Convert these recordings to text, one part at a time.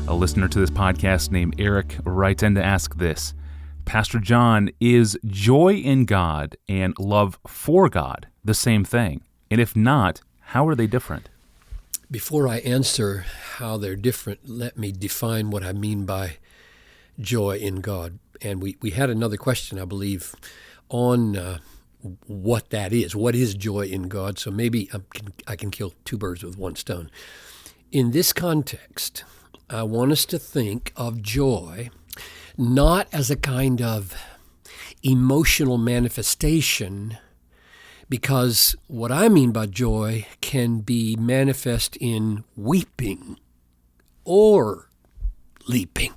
A listener to this podcast named Eric writes in to ask this: Pastor John, is joy in God and love for God the same thing? And if not, how are they different? Before I answer how they're different, let me define what I mean by joy in God. And we had another question, I believe, on what that is. What is joy in God? So maybe I can kill two birds with one stone. In this context, I want us to think of joy not as a kind of emotional manifestation, because what I mean by joy can be manifest in weeping or leaping.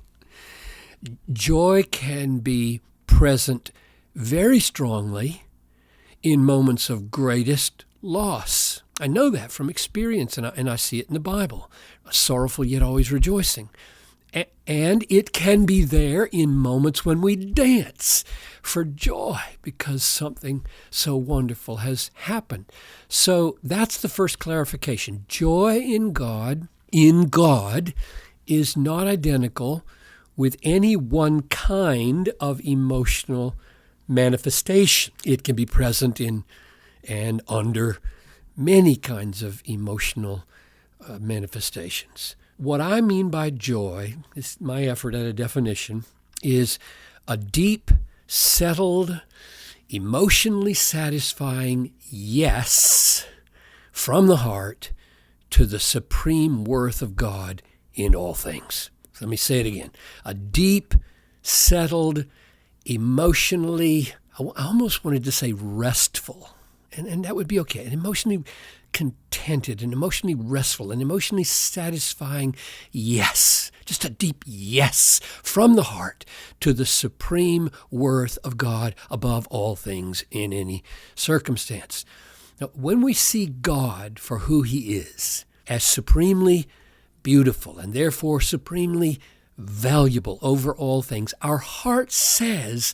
Joy can be present very strongly in moments of greatest loss. I know that from experience, and I see it in the Bible. Sorrowful yet always rejoicing. And it can be there in moments when we dance for joy because something so wonderful has happened. So that's the first clarification. Joy in God is not identical with any one kind of emotional manifestation. It can be present in and under many kinds of emotional manifestations. What I mean by joy, is my effort at a definition, is a deep, settled, emotionally satisfying yes from the heart to the supreme worth of God in all things. Let me say it again. A deep, settled, emotionally, I almost wanted to say restful, and that would be okay, an emotionally contented and emotionally restful and emotionally satisfying yes, just a deep yes from the heart to the supreme worth of God above all things in any circumstance. Now, when we see God for who he is, as supremely beautiful and therefore supremely valuable over all things, our heart says,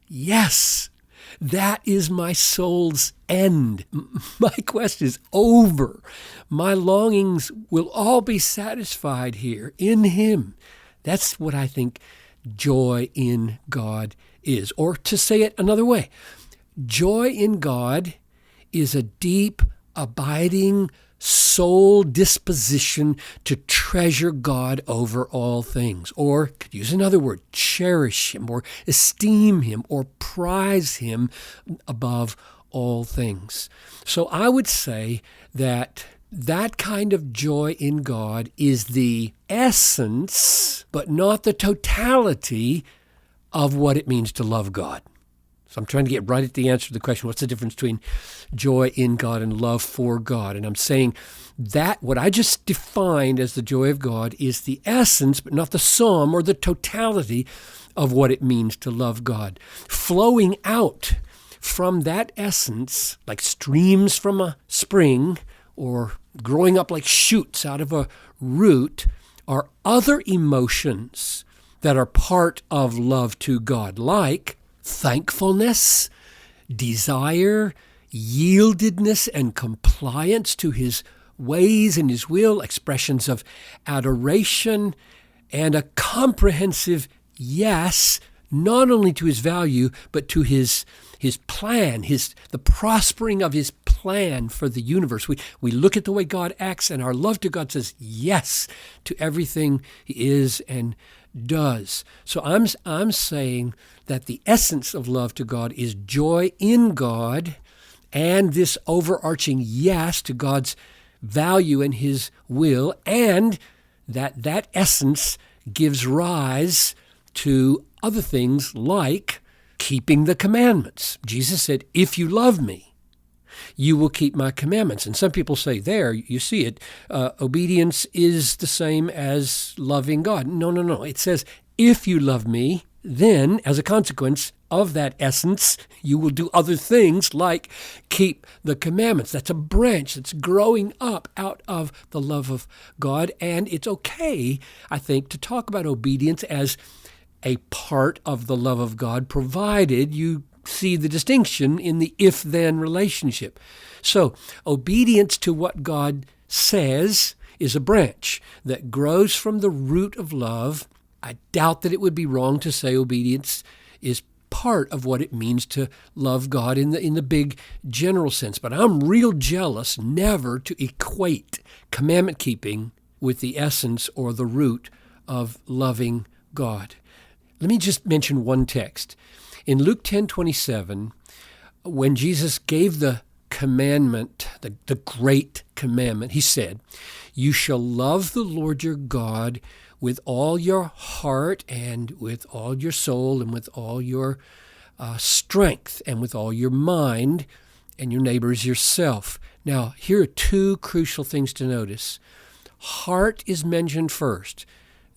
yes, that is my soul's end. My quest is over. My longings will all be satisfied here in him. That's what I think joy in God is. Or to say it another way, joy in God is a deep, abiding soul disposition to treasure God over all things, or could use another word, cherish him or esteem him or prize him above all things. So I would say that kind of joy in God is the essence, but not the totality of what it means to love God. So I'm trying to get right at the answer to the question, what's the difference between joy in God and love for God? And I'm saying that what I just defined as the joy of God is the essence, but not the sum or the totality of what it means to love God. Flowing out from that essence, like streams from a spring or growing up like shoots out of a root, are other emotions that are part of love to God, like thankfulness, desire, yieldedness, and compliance to his ways and his will, expressions of adoration, and a comprehensive yes, not only to his value, but to his plan, the prospering of his plan for the universe. We look at the way God acts, and our love to God says yes to everything he is and does. So I'm saying that the essence of love to God is joy in God and this overarching yes to God's value and his will, and that essence gives rise to other things like keeping the commandments. Jesus said, if you love me, you will keep my commandments. And some people say there, you see it, obedience is the same as loving God. No. It says, if you love me, then as a consequence of that essence, you will do other things like keep the commandments. That's a branch that's growing up out of the love of God. And it's okay, I think, to talk about obedience as a part of the love of God, provided you see the distinction in the if-then relationship. So obedience to what God says is a branch that grows from the root of love. I doubt that it would be wrong to say obedience is part of what it means to love God in the big general sense. But I'm real jealous never to equate commandment keeping with the essence or the root of loving God. Let me just mention one text. In Luke 10:27, when Jesus gave the commandment, the great commandment, he said, "You shall love the Lord your God with all your heart and with all your soul and with all your strength and with all your mind, and your neighbor as yourself." Now, here are two crucial things to notice. Heart is mentioned first,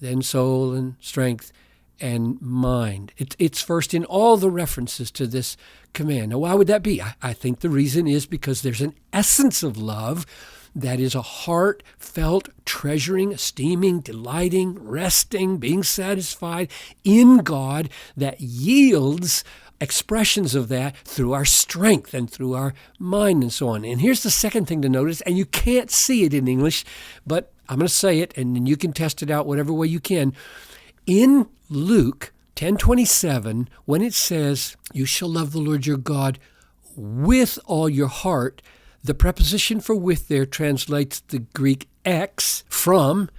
then soul and strength and mind. It's first in all the references to this command. Now, why would that be? I think the reason is because there's an essence of love that is a heartfelt treasuring, esteeming, delighting, resting, being satisfied in God that yields expressions of that through our strength and through our mind and so on. And here's the second thing to notice, and you can't see it in English, but I'm going to say it, and then you can test it out whatever way you can. In Luke 10:27, when it says, "You shall love the Lord your God with all your heart," the preposition for "with" there translates the Greek ex, from,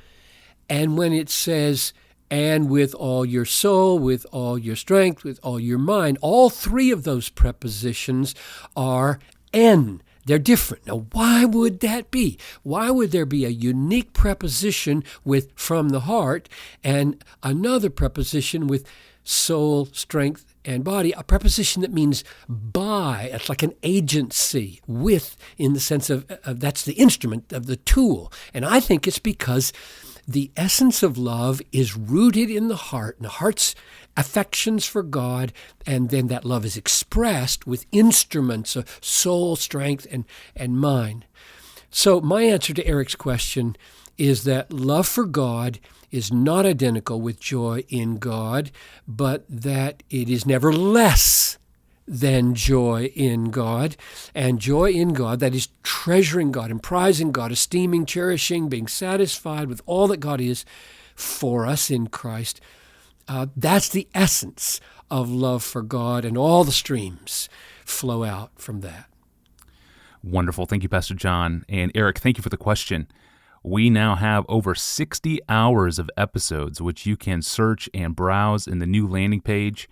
and when it says, "and with all your soul, with all your strength, with all your mind," all three of those prepositions are "en." They're different. Now, why would that be? Why would there be a unique preposition with "from the heart" and another preposition with soul, strength, and body, a preposition that means by? It's like an agency, with, in the sense of that's the instrument of the tool. And I think it's because the essence of love is rooted in the heart, and the heart's affections for God, and then that love is expressed with instruments of soul, strength, and mind. So my answer to Eric's question is that love for God is not identical with joy in God, but that it is never less than joy in God. And joy in God, that is treasuring God and prizing God, esteeming, cherishing, being satisfied with all that God is for us in Christ. That's the essence of love for God, and all the streams flow out from that. Wonderful. Thank you, Pastor John. And Eric, thank you for the question. We now have over 60 hours of episodes, which you can search and browse in the new landing page.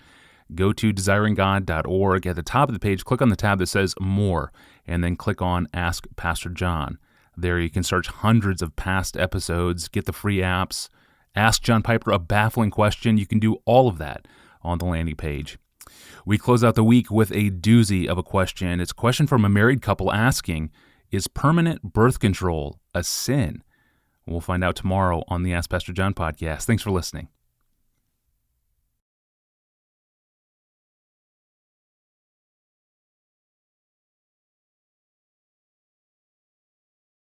Go to desiringgod.org. At the top of the page, click on the tab that says More, and then click on Ask Pastor John. There you can search hundreds of past episodes, get the free apps, ask John Piper a baffling question. You can do all of that on the landing page. We close out the week with a doozy of a question. It's a question from a married couple asking, is permanent birth control a sin? We'll find out tomorrow on the Ask Pastor John podcast. Thanks for listening.